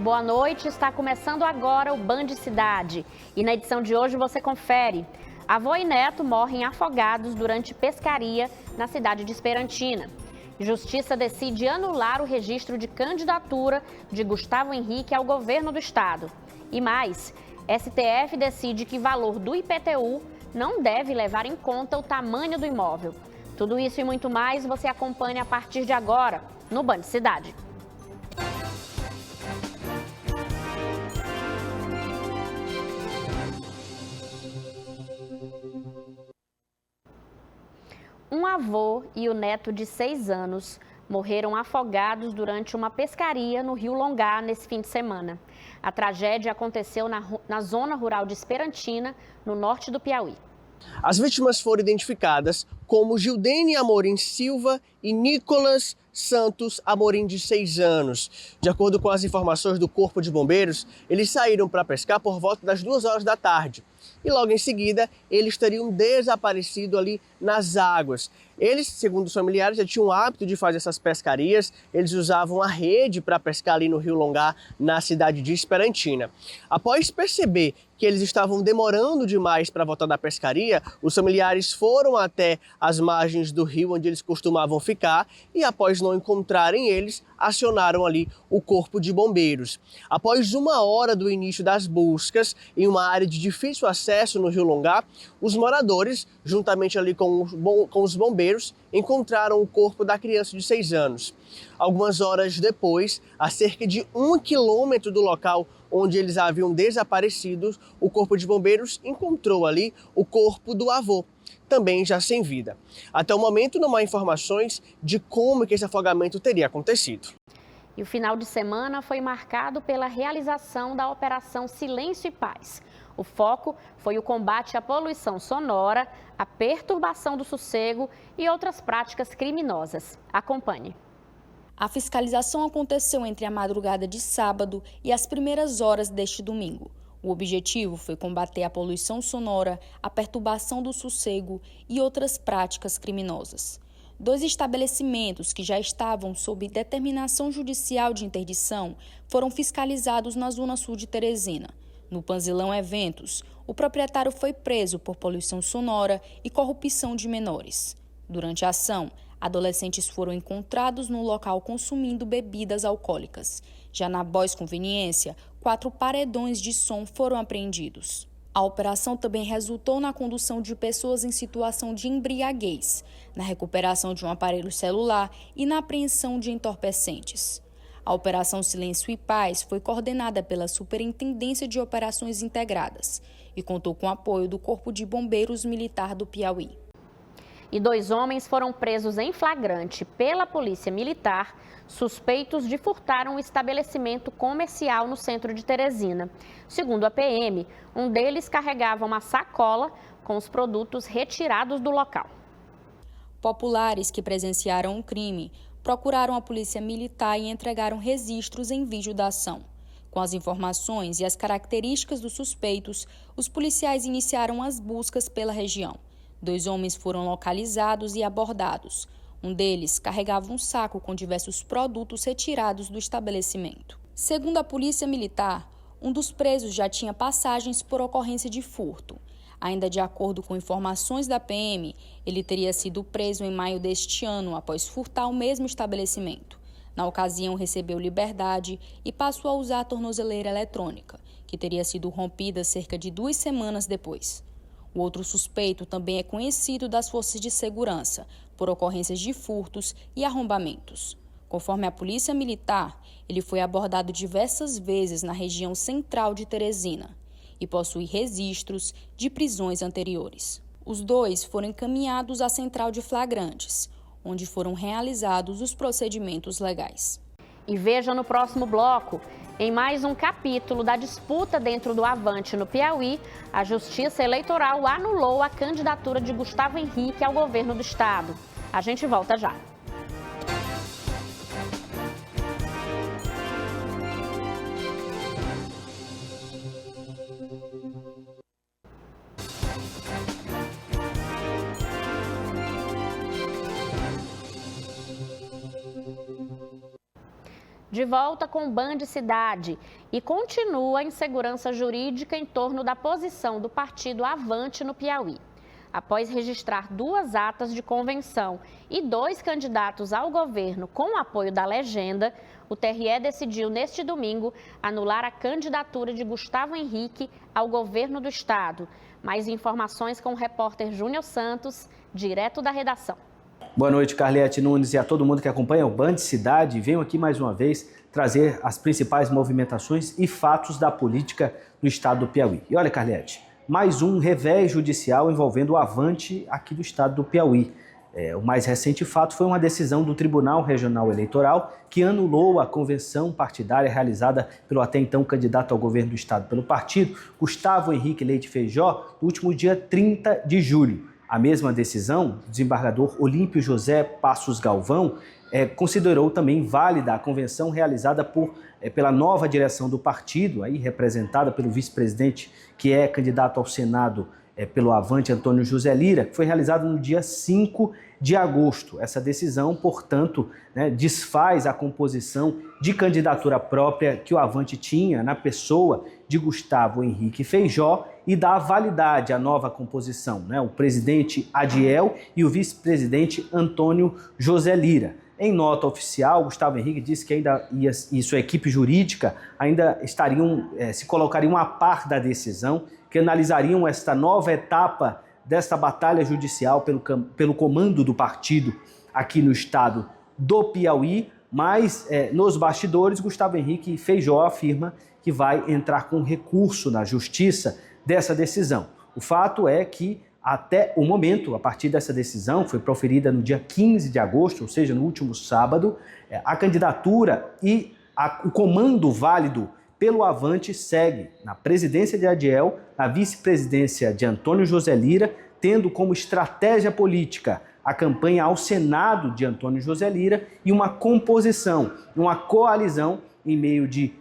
boa noite. Está começando agora o Band Cidade. E na edição de hoje você confere. Avô e neto morrem afogados durante pescaria na cidade de Esperantina. Justiça decide anular o registro de candidatura de Gustavo Henrique ao governo do estado. E mais, STF decide que valor do IPTU não deve levar em conta o tamanho do imóvel. Tudo isso e muito mais você acompanha a partir de agora no Band Cidade. Um avô e o neto de 6 anos morreram afogados durante uma pescaria no Rio Longá nesse fim de semana. A tragédia aconteceu na zona rural de Esperantina, no norte do Piauí. As vítimas foram identificadas como Gildene Amorim Silva e Nicolas Santos Amorim, de 6 anos. De acordo com as informações do Corpo de Bombeiros, eles saíram para pescar por volta das 2 horas da tarde. E logo em seguida, eles teriam desaparecido ali nas águas. Eles, segundo os familiares, já tinham o hábito de fazer essas pescarias. Eles usavam a rede para pescar ali no Rio Longá, na cidade de Esperantina. Após perceber que eles estavam demorando demais para voltar da pescaria, os familiares foram até as margens do rio onde eles costumavam ficar e, após não encontrarem eles, acionaram ali o Corpo de Bombeiros. Após 1 hora do início das buscas, em uma área de difícil acesso no Rio Longá, os moradores, juntamente ali com os bombeiros, encontraram o corpo da criança de 6 anos. Algumas horas depois, a cerca de 1 quilômetro do local onde eles haviam desaparecido, o Corpo de Bombeiros encontrou ali o corpo do avô, também já sem vida. Até o momento não há informações de como que esse afogamento teria acontecido. E o final de semana foi marcado pela realização da Operação Silêncio e Paz. O foco foi o combate à poluição sonora, à perturbação do sossego e outras práticas criminosas. Acompanhe. A fiscalização aconteceu entre a madrugada de sábado e as primeiras horas deste domingo. O objetivo foi combater a poluição sonora, a perturbação do sossego e outras práticas criminosas. 2 estabelecimentos que já estavam sob determinação judicial de interdição foram fiscalizados na zona sul de Teresina. No Panzilão Eventos, o proprietário foi preso por poluição sonora e corrupção de menores. Durante a ação, adolescentes foram encontrados no local consumindo bebidas alcoólicas. Já na Boys Conveniência, 4 paredões de som foram apreendidos. A operação também resultou na condução de pessoas em situação de embriaguez, na recuperação de um aparelho celular e na apreensão de entorpecentes. A Operação Silêncio e Paz foi coordenada pela Superintendência de Operações Integradas e contou com o apoio do Corpo de Bombeiros Militar do Piauí. E 2 homens foram presos em flagrante pela Polícia Militar, suspeitos de furtar um estabelecimento comercial no centro de Teresina. Segundo a PM, um deles carregava uma sacola com os produtos retirados do local. Populares que presenciaram o crime procuraram a Polícia Militar e entregaram registros em vídeo da ação. Com as informações e as características dos suspeitos, os policiais iniciaram as buscas pela região. 2 homens foram localizados e abordados. Um deles carregava um saco com diversos produtos retirados do estabelecimento. Segundo a Polícia Militar, um dos presos já tinha passagens por ocorrência de furto. Ainda de acordo com informações da PM, ele teria sido preso em maio deste ano após furtar o mesmo estabelecimento. Na ocasião, recebeu liberdade e passou a usar a tornozeleira eletrônica, que teria sido rompida cerca de 2 semanas depois. O outro suspeito também é conhecido das forças de segurança por ocorrências de furtos e arrombamentos. Conforme a Polícia Militar, ele foi abordado diversas vezes na região central de Teresina e possui registros de prisões anteriores. Os 2 foram encaminhados à Central de Flagrantes, onde foram realizados os procedimentos legais. E veja no próximo bloco. Em mais um capítulo da disputa dentro do Avante no Piauí, a Justiça Eleitoral anulou a candidatura de Gustavo Henrique ao governo do estado. A gente volta já. de volta com o Band Cidade e continua a insegurança jurídica em torno da posição do partido Avante no Piauí. Após registrar 2 atas de convenção e 2 candidatos ao governo com o apoio da legenda, o TRE decidiu neste domingo anular a candidatura de Gustavo Henrique ao governo do estado. Mais informações com o repórter Júnior Santos, direto da redação. Boa noite, Carliete Nunes, e a todo mundo que acompanha o Band Cidade. Venho aqui mais uma vez trazer as principais movimentações e fatos da política do estado do Piauí. E olha, Carliete, mais um revés judicial envolvendo o Avante aqui do estado do Piauí. O mais recente fato foi uma decisão do Tribunal Regional Eleitoral que anulou a convenção partidária realizada pelo até então candidato ao governo do estado pelo partido, Gustavo Henrique Leite Feijó, no último dia 30 de julho. A mesma decisão, o desembargador Olímpio José Passos Galvão, considerou também válida a convenção realizada pela nova direção do partido, aí representada pelo vice-presidente que é candidato ao Senado pelo Avante, Antônio José Lira, que foi realizada no dia 5 de agosto. Essa decisão, portanto, desfaz a composição de candidatura própria que o Avante tinha na pessoa de Gustavo Henrique Feijó e dá validade à nova composição, o presidente Adiel e o vice-presidente Antônio José Lira. Em nota oficial, Gustavo Henrique disse que ainda e sua equipe jurídica ainda se colocariam a par da decisão, que analisariam esta nova etapa desta batalha judicial pelo comando do partido aqui no estado do Piauí, mas nos bastidores, Gustavo Henrique Feijó afirma que vai entrar com recurso na justiça dessa decisão. O fato é que, até o momento, a partir dessa decisão, foi proferida no dia 15 de agosto, ou seja, no último sábado, a candidatura e o comando válido pelo Avante segue na presidência de Adiel, na vice-presidência de Antônio José Lira, tendo como estratégia política a campanha ao Senado de Antônio José Lira e uma composição, uma coalizão em meio de,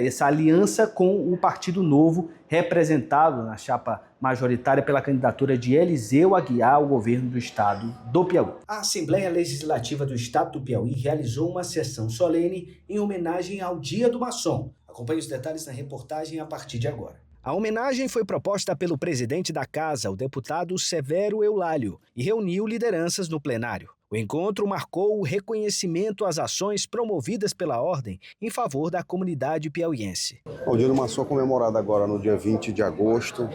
essa aliança com o Partido Novo, representado na chapa majoritária pela candidatura de Eliseu Aguiar ao governo do estado do Piauí. A Assembleia Legislativa do estado do Piauí realizou uma sessão solene em homenagem ao Dia do Maçom. Acompanhe os detalhes na reportagem a partir de agora. A homenagem foi proposta pelo presidente da Casa, o deputado Severo Eulálio, e reuniu lideranças no plenário. O encontro marcou o reconhecimento às ações promovidas pela Ordem em favor da comunidade piauiense. O Dia do Maçom é comemorado agora no dia 20 de agosto.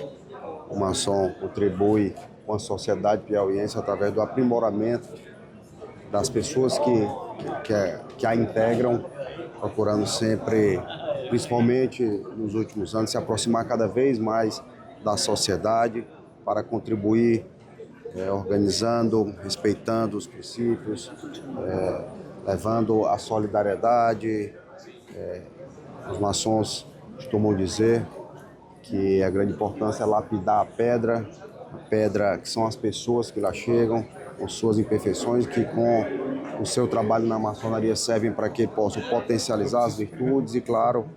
O maçom contribui com a sociedade piauiense através do aprimoramento das pessoas que a integram, procurando sempre, principalmente nos últimos anos, se aproximar cada vez mais da sociedade para contribuir, organizando, respeitando os princípios, levando a solidariedade. Os maçons costumam dizer que a grande importância é lapidar a pedra que são as pessoas que lá chegam, com suas imperfeições, que com o seu trabalho na maçonaria servem para que possam potencializar as virtudes e, claro,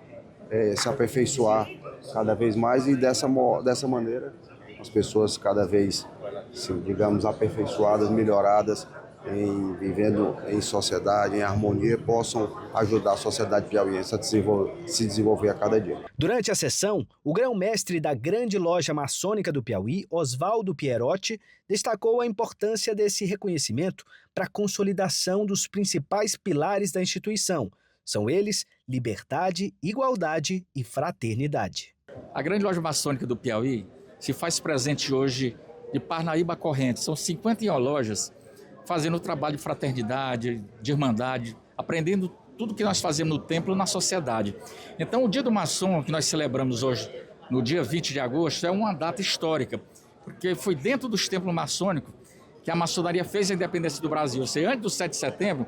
se aperfeiçoar cada vez mais, e dessa maneira as pessoas cada vez, digamos, aperfeiçoadas, melhoradas, vivendo em sociedade, em harmonia, possam ajudar a sociedade piauiense a se desenvolver a cada dia. Durante a sessão, o grão-mestre da Grande Loja Maçônica do Piauí, Oswaldo Pierotti, destacou a importância desse reconhecimento para a consolidação dos principais pilares da instituição. São eles liberdade, igualdade e fraternidade. A Grande Loja Maçônica do Piauí se faz presente hoje de Parnaíba a Correntes. São 51 lojas fazendo o trabalho de fraternidade, de irmandade, aprendendo tudo que nós fazemos no templo e na sociedade. Então, o Dia do Maçom, que nós celebramos hoje, no dia 20 de agosto, é uma data histórica, porque foi dentro dos templos maçônicos que a maçonaria fez a independência do Brasil. Ou seja, antes do 7 de setembro,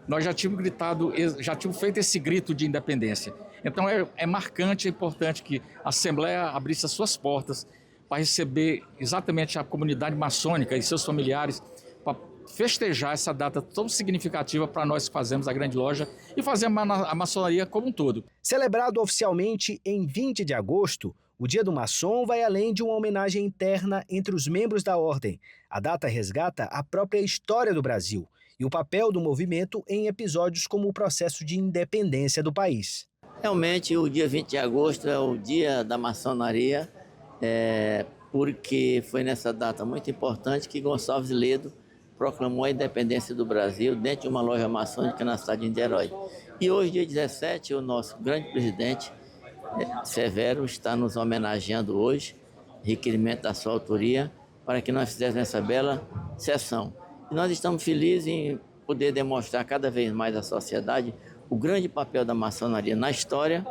nós já tínhamos feito esse grito de independência. Então, é marcante, é importante que a Assembleia abrisse as suas portas para receber exatamente a comunidade maçônica e seus familiares, para festejar essa data tão significativa para nós que fazemos a Grande Loja e fazemos a maçonaria como um todo. Celebrado oficialmente em 20 de agosto, o Dia do Maçom vai além de uma homenagem interna entre os membros da Ordem. A data resgata a própria história do Brasil e o papel do movimento em episódios como o processo de independência do país. Realmente, o dia 20 de agosto é o dia da maçonaria, porque foi nessa data muito importante que Gonçalves Ledo proclamou a independência do Brasil dentro de uma loja maçônica na cidade de Niterói. E hoje, dia 17, o nosso grande presidente, Severo, está nos homenageando hoje, requerimento da sua autoria, para que nós fizéssemos essa bela sessão. E nós estamos felizes em poder demonstrar cada vez mais à sociedade o grande papel da maçonaria na história,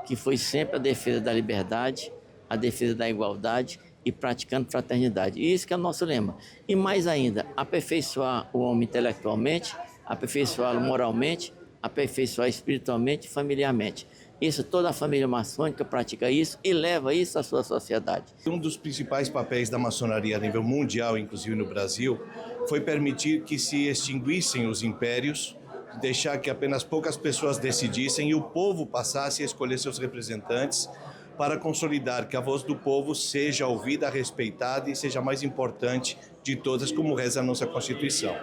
que foi sempre a defesa da liberdade, a defesa da igualdade e praticando fraternidade. E isso que é o nosso lema. E mais ainda, aperfeiçoar o homem intelectualmente, aperfeiçoá-lo moralmente, aperfeiçoar espiritualmente e familiarmente. Isso, toda a família maçônica pratica isso e leva isso à sua sociedade. Um dos principais papéis da maçonaria a nível mundial, inclusive no Brasil, foi permitir que se extinguissem os impérios, deixar que apenas poucas pessoas decidissem e o povo passasse a escolher seus representantes para consolidar que a voz do povo seja ouvida, respeitada e seja a mais importante de todas, como reza a nossa Constituição.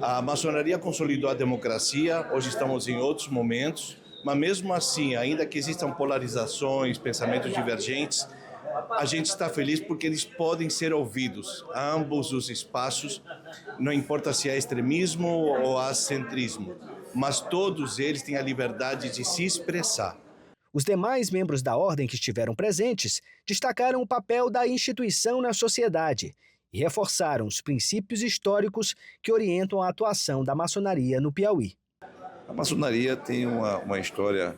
A maçonaria consolidou a democracia, hoje estamos em outros momentos, mas mesmo assim, ainda que existam polarizações, pensamentos divergentes, a gente está feliz porque eles podem ser ouvidos a ambos os espaços, não importa se é extremismo ou ascentrismo, mas todos eles têm a liberdade de se expressar. Os demais membros da ordem que estiveram presentes destacaram o papel da instituição na sociedade e reforçaram os princípios históricos que orientam a atuação da maçonaria no Piauí. A maçonaria tem uma história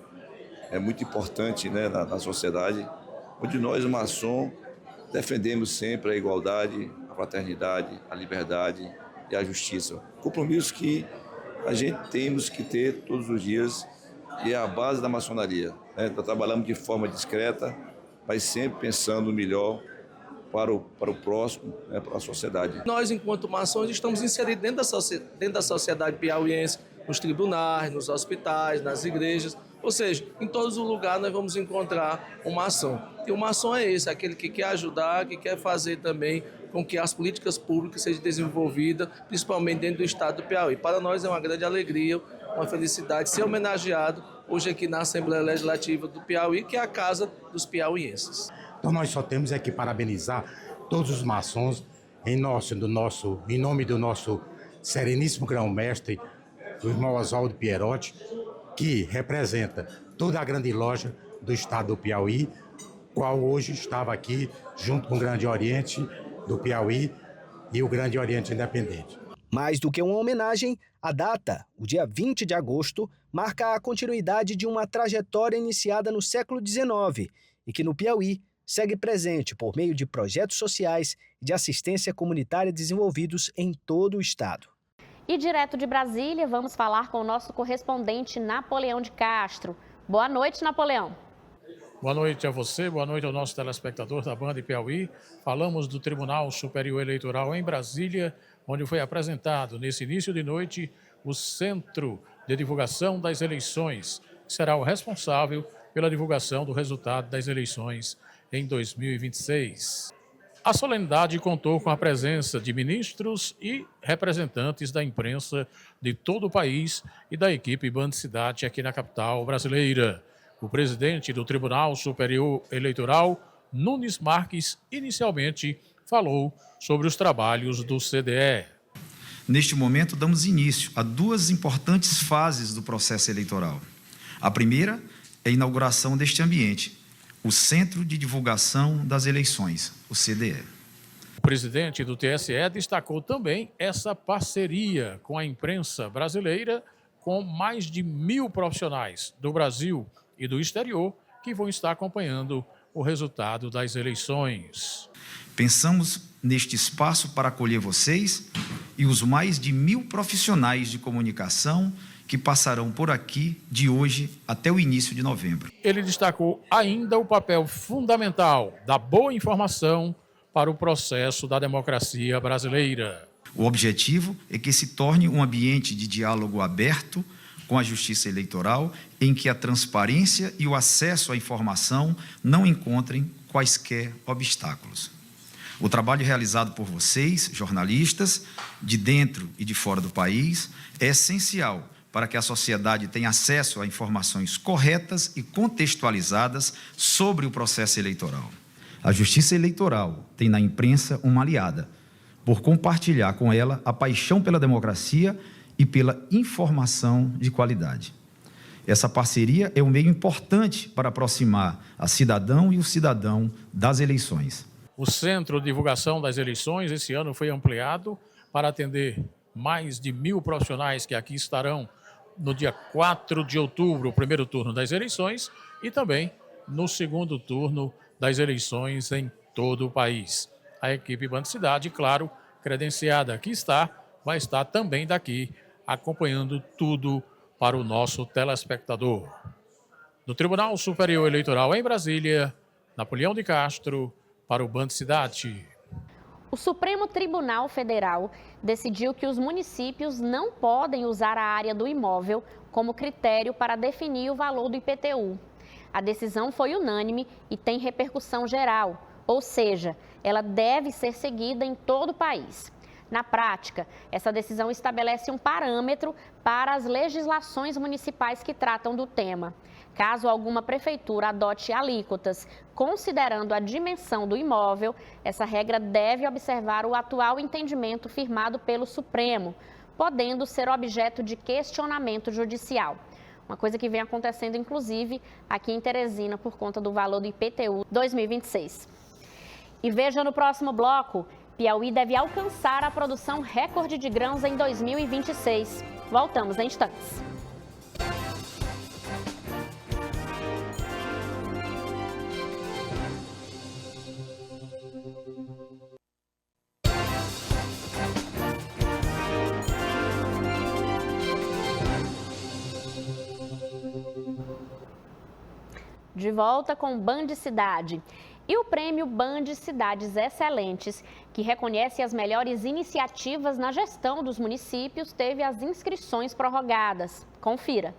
muito importante, né, na sociedade, onde nós, o maçom, defendemos sempre a igualdade, a fraternidade, a liberdade e a justiça. Compromisso que a gente temos que ter todos os dias e é a base da maçonaria. Né? Nós trabalhamos de forma discreta, mas sempre pensando no melhor para o próximo, né, para a sociedade. Nós, enquanto maçons, estamos inseridos dentro da sociedade piauiense, nos tribunais, nos hospitais, nas igrejas, ou seja, em todos os lugares nós vamos encontrar um maçom. E o maçom é esse, aquele que quer ajudar, que quer fazer também com que as políticas públicas sejam desenvolvidas, principalmente dentro do estado do Piauí. Para nós é uma grande alegria, uma felicidade ser homenageado hoje aqui na Assembleia Legislativa do Piauí, que é a casa dos piauienses. Então nós só temos que parabenizar todos os maçons em nome do nosso sereníssimo grão-mestre, o irmão Oswaldo Pierotti, que representa toda a grande loja do estado do Piauí, qual hoje estava aqui junto com o Grande Oriente do Piauí e o Grande Oriente Independente. Mais do que uma homenagem, a data, o dia 20 de agosto, marca a continuidade de uma trajetória iniciada no século XIX e que no Piauí segue presente por meio de projetos sociais e de assistência comunitária desenvolvidos em todo o estado. E direto de Brasília, vamos falar com o nosso correspondente Napoleão de Castro. Boa noite, Napoleão. Boa noite a você, boa noite ao nosso telespectador da Band Piauí. Falamos do Tribunal Superior Eleitoral em Brasília, onde foi apresentado nesse início de noite o Centro de Divulgação das Eleições, que será o responsável pela divulgação do resultado das eleições em 2026. A solenidade contou com a presença de ministros e representantes da imprensa de todo o país e da equipe Band Cidade aqui na capital brasileira. O presidente do Tribunal Superior Eleitoral, Nunes Marques, inicialmente falou sobre os trabalhos do CDE. Neste momento, damos início a duas importantes fases do processo eleitoral. A primeira é a inauguração deste ambiente, o Centro de Divulgação das Eleições, o CDE. O presidente do TSE destacou também essa parceria com a imprensa brasileira, com mais de 1.000 profissionais do Brasil e do exterior que vão estar acompanhando o resultado das eleições. Pensamos neste espaço para acolher vocês e os mais de 1.000 profissionais de comunicação que passarão por aqui de hoje até o início de novembro. Ele destacou ainda o papel fundamental da boa informação para o processo da democracia brasileira. O objetivo é que se torne um ambiente de diálogo aberto com a Justiça Eleitoral, em que a transparência e o acesso à informação não encontrem quaisquer obstáculos. O trabalho realizado por vocês, jornalistas, de dentro e de fora do país, é essencial para que a sociedade tenha acesso a informações corretas e contextualizadas sobre o processo eleitoral. A Justiça Eleitoral tem na imprensa uma aliada, por compartilhar com ela a paixão pela democracia e pela informação de qualidade. Essa parceria é um meio importante para aproximar a cidadão e o cidadão das eleições. O Centro de Divulgação das Eleições esse ano foi ampliado para atender mais de 1.000 profissionais que aqui estarão no dia 4 de outubro, o primeiro turno das eleições, e também no segundo turno das eleições em todo o país. A equipe Band Cidade, claro, credenciada aqui está, vai estar também daqui, acompanhando tudo para o nosso telespectador. Do Tribunal Superior Eleitoral em Brasília, Napoleão de Castro, para o Band Cidade. O Supremo Tribunal Federal decidiu que os municípios não podem usar a área do imóvel como critério para definir o valor do IPTU. A decisão foi unânime e tem repercussão geral, ou seja, ela deve ser seguida em todo o país. Na prática, essa decisão estabelece um parâmetro para as legislações municipais que tratam do tema. Caso alguma prefeitura adote alíquotas considerando a dimensão do imóvel, essa regra deve observar o atual entendimento firmado pelo Supremo, podendo ser objeto de questionamento judicial. Uma coisa que vem acontecendo, inclusive, aqui em Teresina, por conta do valor do IPTU 2026. E veja no próximo bloco, Piauí deve alcançar a produção recorde de grãos em 2026. Voltamos em instantes. De volta com Band Cidade. E o prêmio Band Cidades Excelentes, que reconhece as melhores iniciativas na gestão dos municípios, teve as inscrições prorrogadas. Confira.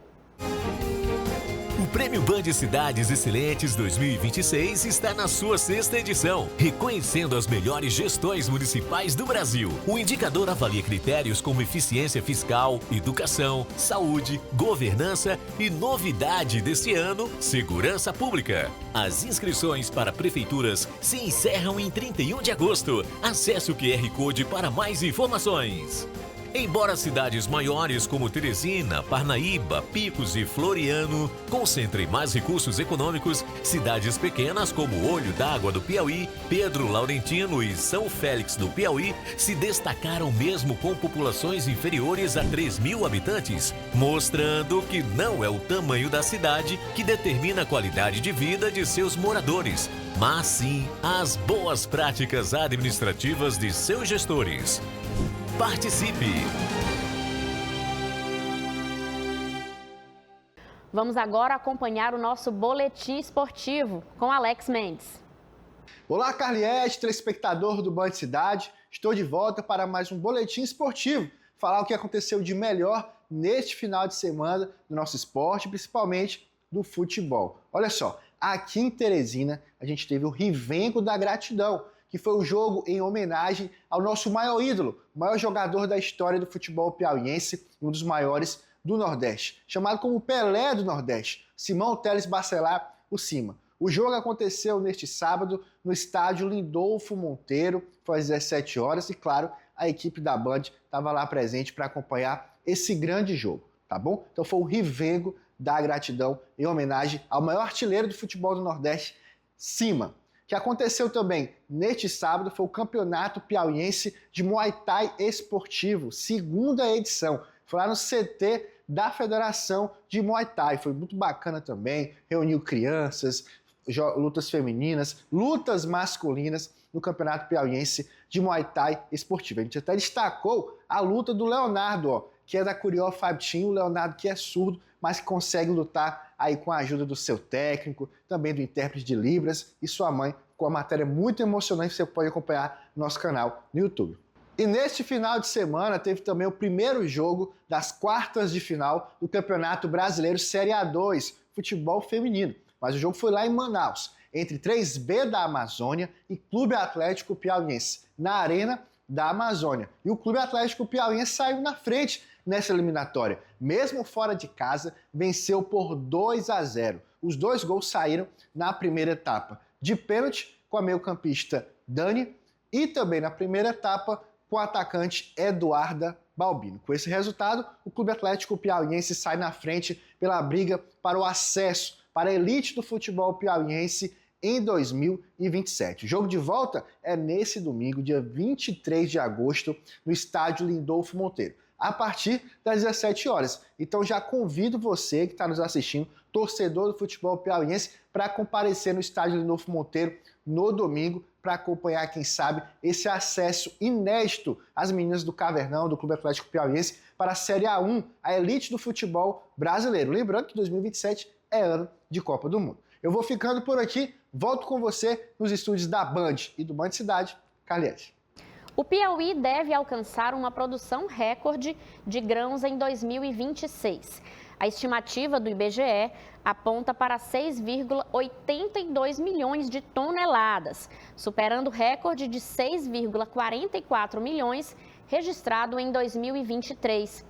O Prêmio Band Cidades Excelentes 2026 está na sua 6ª edição, reconhecendo as melhores gestões municipais do Brasil. O indicador avalia critérios como eficiência fiscal, educação, saúde, governança e novidade deste ano, segurança pública. As inscrições para prefeituras se encerram em 31 de agosto. Acesse o QR Code para mais informações. Embora cidades maiores como Teresina, Parnaíba, Picos e Floriano concentrem mais recursos econômicos, cidades pequenas como Olho d'Água do Piauí, Pedro Laurentino e São Félix do Piauí se destacaram mesmo com populações inferiores a 3.000 habitantes, mostrando que não é o tamanho da cidade que determina a qualidade de vida de seus moradores, mas sim as boas práticas administrativas de seus gestores. Participe! Vamos agora acompanhar o nosso boletim esportivo com Alex Mendes. Olá, Carliette, telespectador do Band Cidade. Estou de volta para mais um boletim esportivo. Falar o que aconteceu de melhor neste final de semana do nosso esporte, principalmente do futebol. Olha só, aqui em Teresina a gente teve o Rivengo da Gratidão, que foi um jogo em homenagem ao nosso maior ídolo, o maior jogador da história do futebol piauiense, um dos maiores do Nordeste, chamado como Pelé do Nordeste, Simão Teles Bacelar, o Cima. O jogo aconteceu neste sábado no estádio Lindolfo Monteiro, foi às 17 horas e, claro, a equipe da Band estava lá presente para acompanhar esse grande jogo, tá bom? Então foi o Rivengo da Gratidão em homenagem ao maior artilheiro do futebol do Nordeste, Cima. O que aconteceu também neste sábado foi o Campeonato Piauiense de Muay Thai Esportivo, 2ª edição. Foi lá no CT da Federação de Muay Thai. Foi muito bacana também, reuniu crianças, lutas femininas, lutas masculinas no Campeonato Piauiense de Muay Thai Esportivo. A gente até destacou a luta do Leonardo, que é da Curió Five Team, o Leonardo que é surdo, mas que consegue lutar aí com a ajuda do seu técnico, também do intérprete de Libras e sua mãe, com a matéria muito emocionante que você pode acompanhar no nosso canal no YouTube. E neste final de semana teve também o primeiro jogo das quartas de final do Campeonato Brasileiro Série A2, futebol feminino. Mas o jogo foi lá em Manaus. entre 3B da Amazônia e Clube Atlético Piauiense, na Arena da Amazônia. E o Clube Atlético Piauiense saiu na frente nessa eliminatória. Mesmo fora de casa, venceu por 2-0. Os 2 gols saíram na primeira etapa, de pênalti com a meio-campista Dani e também na primeira etapa com a atacante Eduarda Balbino. Com esse resultado, o Clube Atlético Piauiense sai na frente pela briga para o acesso para a elite do futebol piauiense em 2027. O jogo de volta é nesse domingo, dia 23 de agosto, no estádio Lindolfo Monteiro, a partir das 17 horas. Então já convido você que está nos assistindo, torcedor do futebol piauiense, para comparecer no estádio Lindolfo Monteiro no domingo, para acompanhar, quem sabe, esse acesso inédito às meninas do Cavernão, do Clube Atlético Piauiense, para a Série A1, a elite do futebol brasileiro. Lembrando que 2027 é ano de Copa do Mundo. Eu vou ficando por aqui, volto com você nos estúdios da Band e do Band Cidade, Carliette. O Piauí deve alcançar uma produção recorde de grãos em 2026. A estimativa do IBGE aponta para 6,82 milhões de toneladas, superando o recorde de 6,44 milhões registrado em 2023.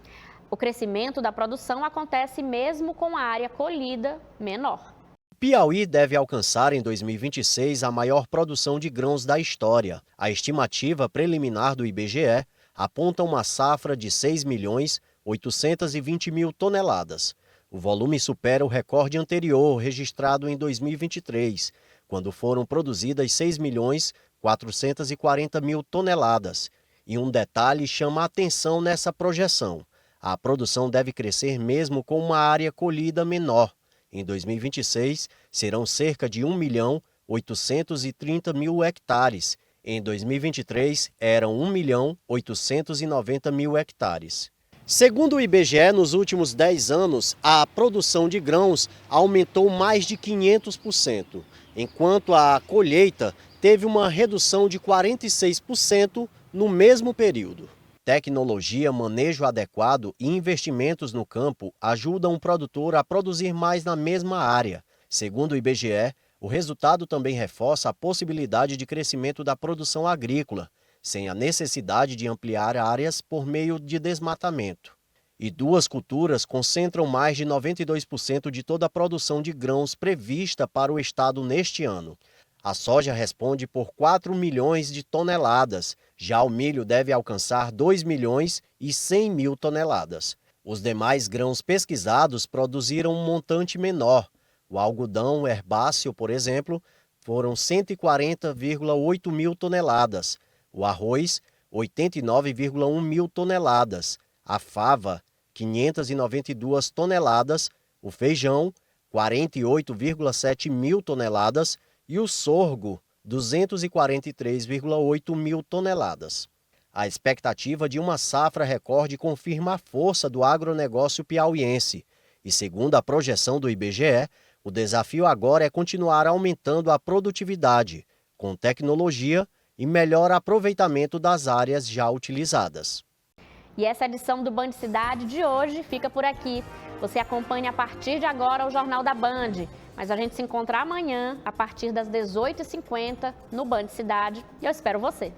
O crescimento da produção acontece mesmo com a área colhida menor. Piauí deve alcançar em 2026 a maior produção de grãos da história. A estimativa preliminar do IBGE aponta uma safra de 6.820.000 toneladas. O volume supera o recorde anterior, registrado em 2023, quando foram produzidas 6.440.000 toneladas. E um detalhe chama a atenção nessa projeção: a produção deve crescer mesmo com uma área colhida menor. Em 2026, serão cerca de 1.830.000 hectares. Em 2023, eram 1.890.000 hectares. Segundo o IBGE, nos últimos 10 anos, a produção de grãos aumentou mais de 500%, enquanto a colheita teve uma redução de 46% no mesmo período. Tecnologia, manejo adequado e investimentos no campo ajudam o produtor a produzir mais na mesma área. Segundo o IBGE, o resultado também reforça a possibilidade de crescimento da produção agrícola, sem a necessidade de ampliar áreas por meio de desmatamento. E 2 culturas concentram mais de 92% de toda a produção de grãos prevista para o estado neste ano. A soja responde por 4 milhões de toneladas, já o milho deve alcançar 2.100.000 toneladas. Os demais grãos pesquisados produziram um montante menor. O algodão herbáceo, por exemplo, foram 140,8 mil toneladas. O arroz, 89,1 mil toneladas. A fava, 592 toneladas. O feijão, 48,7 mil toneladas. E o sorgo, 243,8 mil toneladas. A expectativa de uma safra recorde confirma a força do agronegócio piauiense. E segundo a projeção do IBGE, o desafio agora é continuar aumentando a produtividade, com tecnologia e melhor aproveitamento das áreas já utilizadas. E essa edição do Band Cidade de hoje fica por aqui. Você acompanha a partir de agora o Jornal da Band. Mas a gente se encontra amanhã, a partir das 18h50, no Band Cidade. E eu espero você.